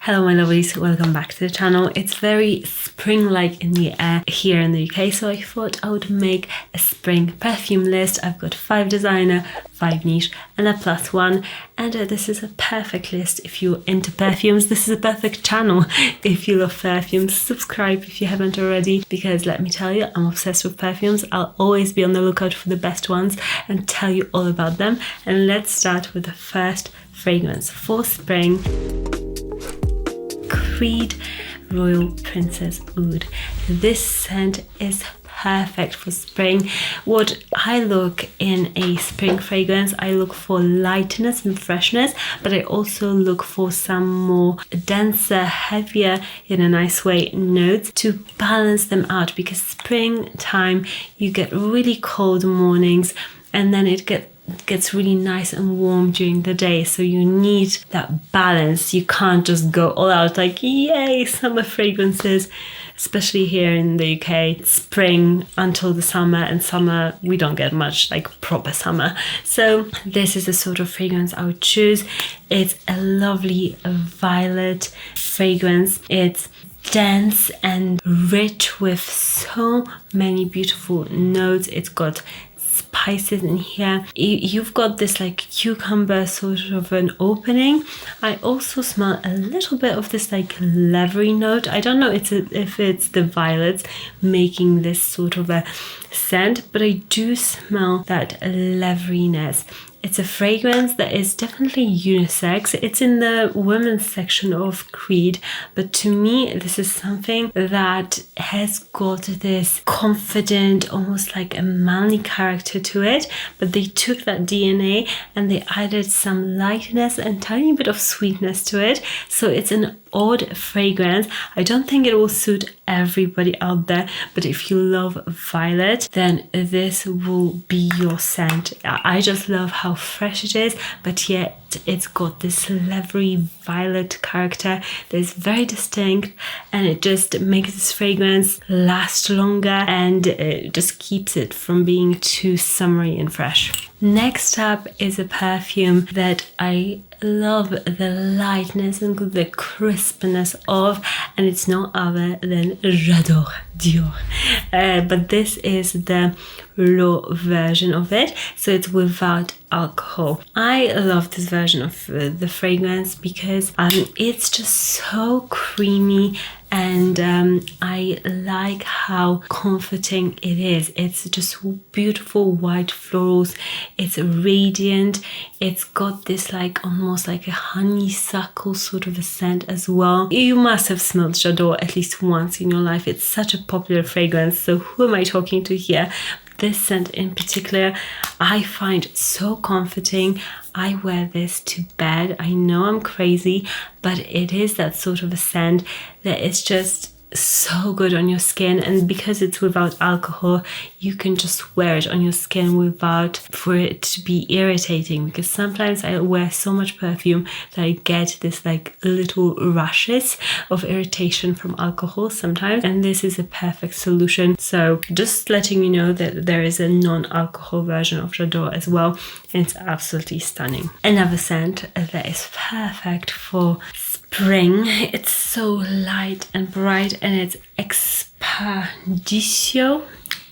Hello my lovelies, welcome back to the channel. It's very spring-like in the air here in the UK, so I thought I would make a spring perfume list. I've got 5 designer, 5 niche and a +1, and this is a perfect list if you're into perfumes. This is a perfect channel if you love perfumes. Subscribe if you haven't already, because let me tell you, I'm obsessed with perfumes. I'll always be on the lookout for the best ones and tell you all about them. And let's start with the first fragrance for spring. Creed Royal Princess Oud. This scent is perfect for spring. What I look in a spring fragrance, I look for lightness and freshness, but I also look for some more denser, heavier, in a nice way, notes to balance them out, because springtime you get really cold mornings and then it gets really nice and warm during the day, so you need that balance. You can't just go all out like yay summer fragrances, especially here in the UK. Spring until the summer, and summer we don't get much like proper summer. So this is the sort of fragrance I would choose. It's a lovely violet fragrance. It's dense and rich with so many beautiful notes. It's got spices in here. You've got this like cucumber sort of an opening. I also smell a little bit of this like leathery note. I don't know if it's the violets making this sort of a scent, but I do smell that leatheriness. It's a fragrance that is definitely unisex. It's in the women's section of Creed, but to me, this is something that has got this confident, almost like a manly character to it, but they took that DNA and they added some lightness and tiny bit of sweetness to it. So it's an odd fragrance. I don't think it will suit everybody out there, but if you love violet, then this will be your scent. I just love how fresh it is, but yet it's got this leathery violet character that is very distinct, and it just makes this fragrance last longer and it just keeps it from being too summery and fresh. Next up is a perfume that I love the lightness and the crispness of, and it's no other than J'adore Dior. But this is the low version of it, so it's without alcohol. I love this version of the fragrance because it's just so creamy, and I like how comforting it is. It's just beautiful white florals. It's radiant. It's got this like almost like a honeysuckle sort of a scent as well. You must have smelled J'adore at least once in your life. It's such a popular fragrance. So who am I talking to here? This scent in particular, I find so comforting. I wear this to bed. I know I'm crazy, but it is that sort of a scent that is just so good on your skin, and because it's without alcohol, you can just wear it on your skin without for it to be irritating, because sometimes I wear so much perfume that I get this like little rushes of irritation from alcohol sometimes, and this is a perfect solution. So just letting you know that there is a non-alcohol version of J'adore as well, and it's absolutely stunning. Another scent that is perfect for spring, it's so light and bright, and it's Expedicio.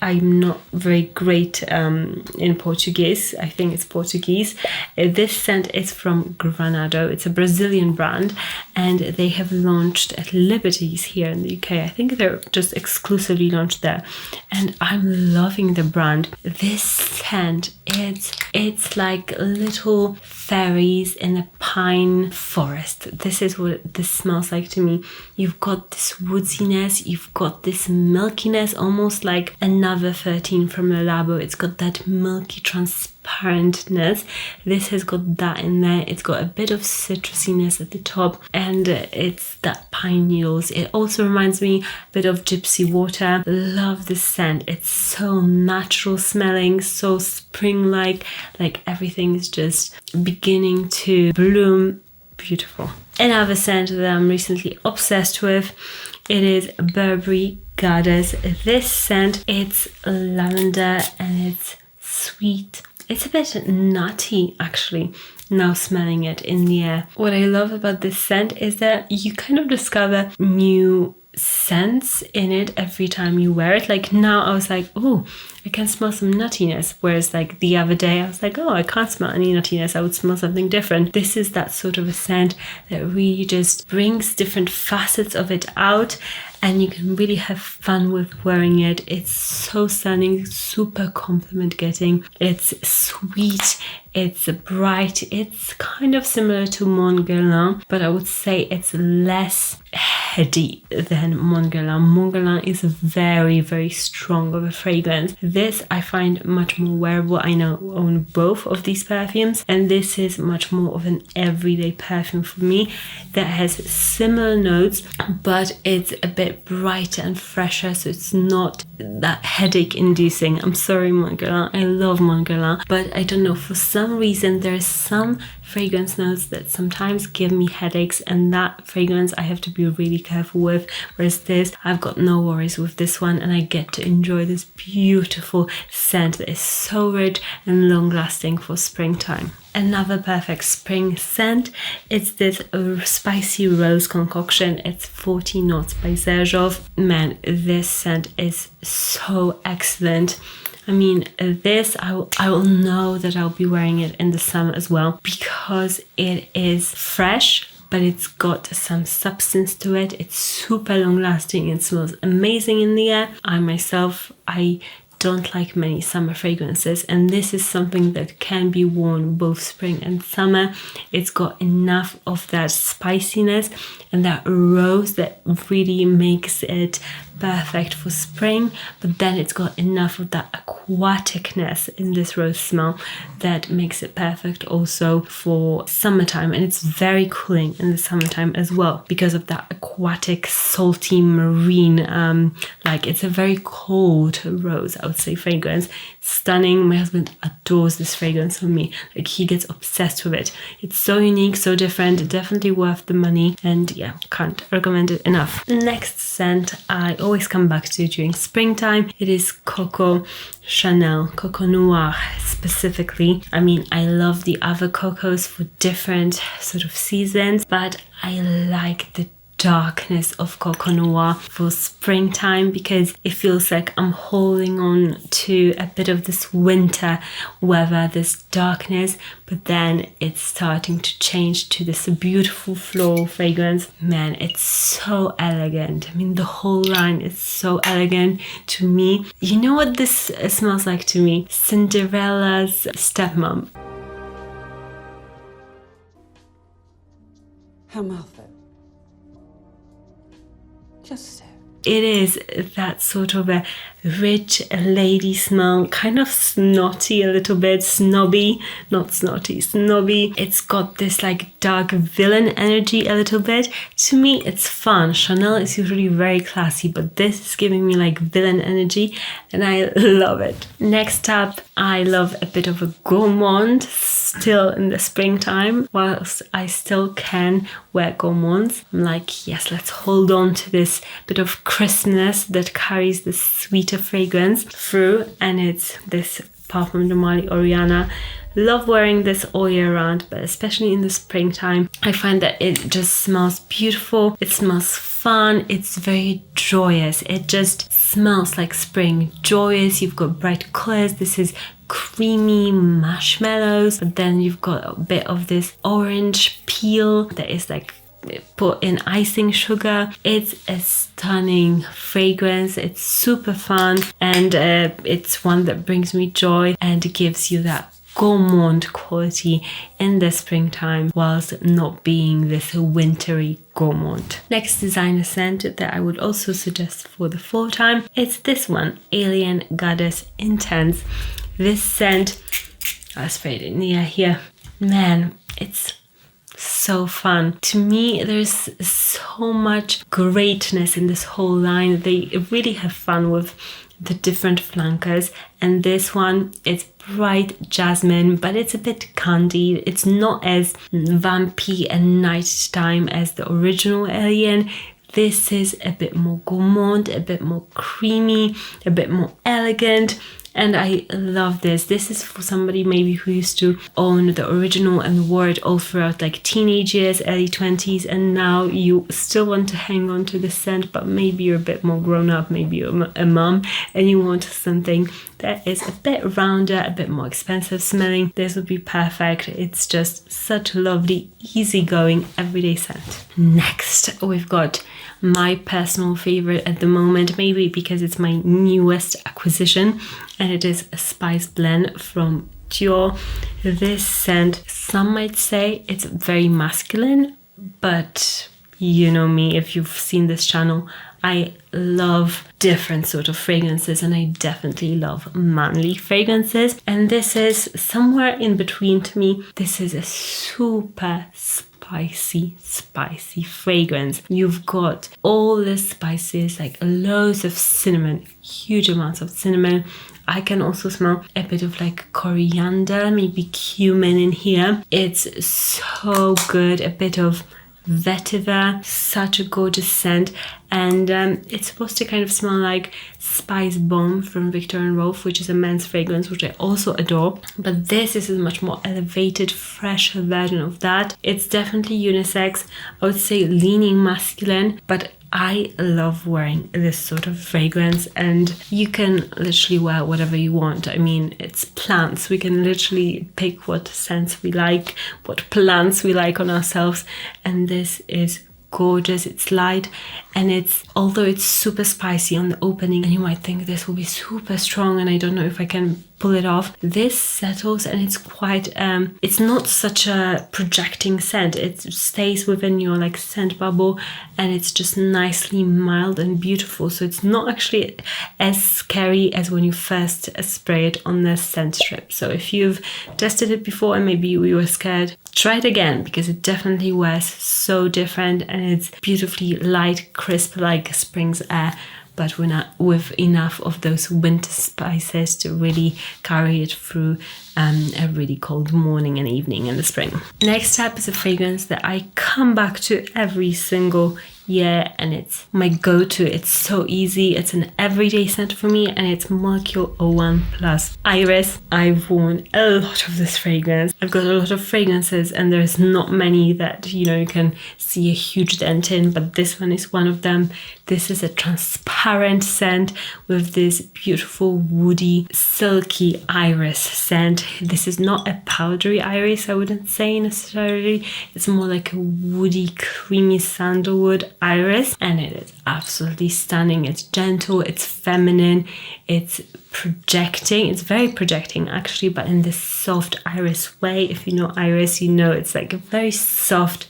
I'm not very great in Portuguese. I think it's Portuguese. This scent is from Granado. It's a Brazilian brand, and they have launched at Liberty's here in the UK. I think they're just exclusively launched there, and I'm loving the brand. This scent, it's like little fairies in a pine forest. This is what this smells like to me. You've got this woodiness, you've got this milkiness, almost like another 13 from Le Labo. It's got that milky transparentness. This has got that in there. It's got a bit of citrusiness at the top, and it's that pine needles. It also reminds me a bit of gypsy water. Love this scent. It's so natural smelling, so spring-like, like everything is just beginning to bloom. Beautiful. Another scent that I'm recently obsessed with, it is Burberry Goddess. This scent, it's lavender and it's sweet. It's a bit nutty actually. now smelling it in the air. What I love about this scent is that you kind of discover new scents in it every time you wear it. Like now I was like, oh, I can smell some nuttiness, whereas like the other day I was like, oh, I can't smell any nuttiness, I would smell something different. This is that sort of a scent that really just brings different facets of it out, and you can really have fun with wearing it. It's so stunning, super compliment getting. It's sweet, it's bright, it's kind of similar to Montguerlain, but I would say it's less heady than Montguerlain. Montguerlain is very, very strong of a fragrance. This I find much more wearable. I now own both of these perfumes, and this is much more of an everyday perfume for me that has similar notes, but it's a bit brighter and fresher, so it's not that headache inducing. I'm sorry, Montguerlain, I love Montguerlain, but I don't know, for some reason there's some fragrance notes that sometimes give me headaches, and that fragrance I have to be really careful with, whereas this, I've got no worries with this one, and I get to enjoy this beautiful scent that is so rich and long lasting for springtime. Another perfect spring scent, it's this spicy rose concoction. It's 40 Knots by Xerjoff. Man, this scent is so excellent. I mean, this, I will know that I'll be wearing it in the summer as well, because it is fresh, but it's got some substance to it. It's super long lasting. It smells amazing in the air. I don't like many summer fragrances, and this is something that can be worn both spring and summer. It's got enough of that spiciness and that rose that really makes it perfect for spring, but then it's got enough of that aquaticness in this rose smell that makes it perfect also for summertime. And it's very cooling in the summertime as well because of that aquatic, salty, marine, like it's a very cold rose, I would say, fragrance. Stunning. My husband adores this fragrance for me. Like, he gets obsessed with it. It's so unique, so different, definitely worth the money, and yeah, can't recommend it enough. Next scent I always come back to during springtime. It is Coco Noir specifically. I mean, I love the other cocos for different sort of seasons, but I like the darkness of Coco Noir for springtime because it feels like I'm holding on to a bit of this winter weather, this darkness, but then it's starting to change to this beautiful floral fragrance. Man, it's so elegant. I mean, the whole line is so elegant to me. You know what this smells like to me? Cinderella's stepmom. Her mouth. Just so. It is that sort of a rich lady smell, kind of snotty a little bit, snobby, not snotty, snobby. It's got this like dark villain energy a little bit. To me, it's fun. Chanel is usually very classy, but this is giving me like villain energy and I love it. Next up, I love a bit of a gourmand still in the springtime. Whilst I still can wear gourmands, I'm like, yes, let's hold on to this bit of crispness that carries this sweeter fragrance through, and it's this Parfums de Marly Oriana. Love wearing this all year round, but especially in the springtime, I find that it just smells beautiful. It smells fun. It's very joyous. It just smells like spring. Joyous. You've got bright colors. This is creamy marshmallows, but then you've got a bit of this orange peel that is like put in icing sugar. It's a stunning fragrance. It's super fun, and it's one that brings me joy and gives you that gourmand quality in the springtime whilst not being this wintry gourmand. Next designer scent that I would also suggest for the fall time, it's this one, Alien Goddess Intense. This scent, I'll spray it in the air here. Man, it's so fun. To me, there's so much greatness in this whole line. They really have fun with the different flankers, and this one, it's bright jasmine, but it's a bit candied. It's not as vampy and nighttime as the original Alien. This is a bit more gourmand, a bit more creamy, a bit more elegant. And I love this. This is for somebody maybe who used to own the original and wore it all throughout like teenage years, early 20s, and now you still want to hang on to the scent, but maybe you're a bit more grown up, maybe you're a mum and you want something that is a bit rounder, a bit more expensive smelling. This would be perfect. It's just such a lovely, easygoing, everyday scent. Next, we've got my personal favorite at the moment, maybe because it's my newest acquisition, and it is a spice blend from Dior. This scent, some might say it's very masculine, but you know me, if you've seen this channel, I love different sort of fragrances, and I definitely love manly fragrances, and this is somewhere in between to me. This is a super spicy fragrance. You've got all the spices, like loads of cinnamon, huge amounts of cinnamon. I can also smell a bit of like coriander, maybe cumin in here. It's so good. A bit of vetiver, such a gorgeous scent, and it's supposed to kind of smell like Spice Bomb from Viktor & Rolf, which is a men's fragrance, which I also adore, but this is a much more elevated, fresher version of that. It's definitely unisex, I would say leaning masculine, but I love wearing this sort of fragrance, and you can literally wear whatever you want. I mean, it's plants. We can literally pick what scents we like, what plants we like on ourselves, and this is gorgeous. It's light, and it's, although it's super spicy on the opening, and you might think this will be super strong and I don't know if I can pull it off, this settles, and it's quite it's not such a projecting scent. It stays within your like scent bubble, and it's just nicely mild and beautiful, so it's not actually as scary as when you first spray it on the scent strip. So if you've tested it before and maybe you were scared, try it again, because it definitely wears so different, and it's beautifully light, crisp like spring's air, but with enough of those winter spices to really carry it through a really cold morning and evening in the spring. Next up is a fragrance that I come back to every single year, and it's my go-to. It's so easy. It's an everyday scent for me, and it's Molecule 01 Plus Iris. I've worn a lot of this fragrance. I've got a lot of fragrances, and there's not many that, you know, you can see a huge dent in, but this one is one of them. This is a transparent scent with this beautiful woody, silky iris scent. This is not a powdery iris, I wouldn't say necessarily. It's more like a woody, creamy sandalwood iris, and it is absolutely stunning. It's gentle, it's feminine, it's projecting. It's very projecting actually, but in this soft iris way. If you know iris, you know it's like very soft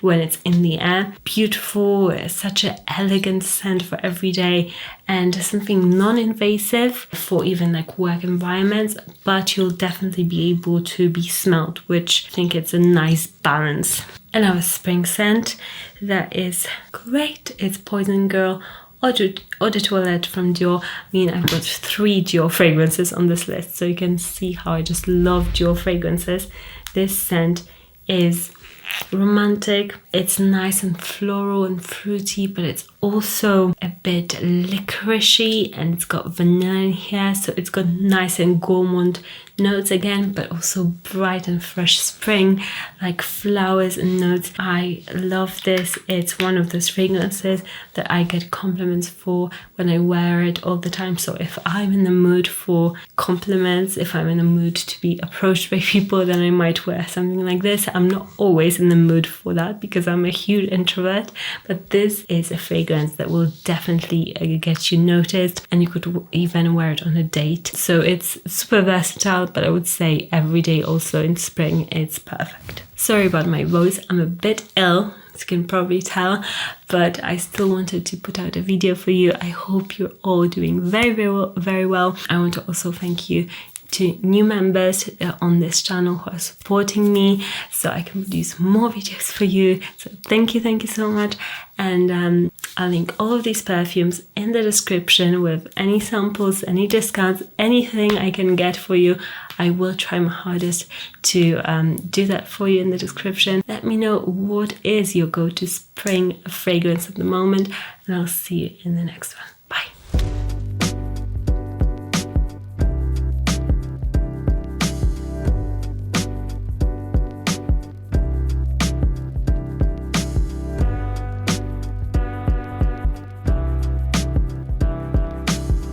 when it's in the air. Beautiful, such an elegant scent for every day, and something non-invasive for even like work environments, but you'll definitely be able to be smelled, which I think it's a nice balance. Another spring scent that is great, it's Poison Girl Eau de Toilette from Dior. I mean, I've got 3 Dior fragrances on this list, so you can see how I just love Dior fragrances. This scent is romantic. It's nice and floral and fruity, but it's also a bit licoricey, and it's got vanilla in here, so it's got nice and gourmand notes again, but also bright and fresh spring, like flowers and notes. I love this. It's one of those fragrances that I get compliments for when I wear it all the time. So if I'm in the mood for compliments, if I'm in the mood to be approached by people, then I might wear something like this. I'm not always in the mood for that because I'm a huge introvert, but this is a fragrance that will definitely get you noticed, and you could even wear it on a date. So it's super versatile, but I would say every day also in spring it's perfect. Sorry about my voice, I'm a bit ill, as you can probably tell, but I still wanted to put out a video for you. I hope you're all doing very well. I want to also thank you to new members on this channel who are supporting me so I can produce more videos for you. So thank you so much, and I'll link all of these perfumes in the description with any samples, any discounts, anything I can get for you. I will try my hardest to do that for you in the description. Let me know what is your go-to spring fragrance at the moment, and I'll see you in the next one.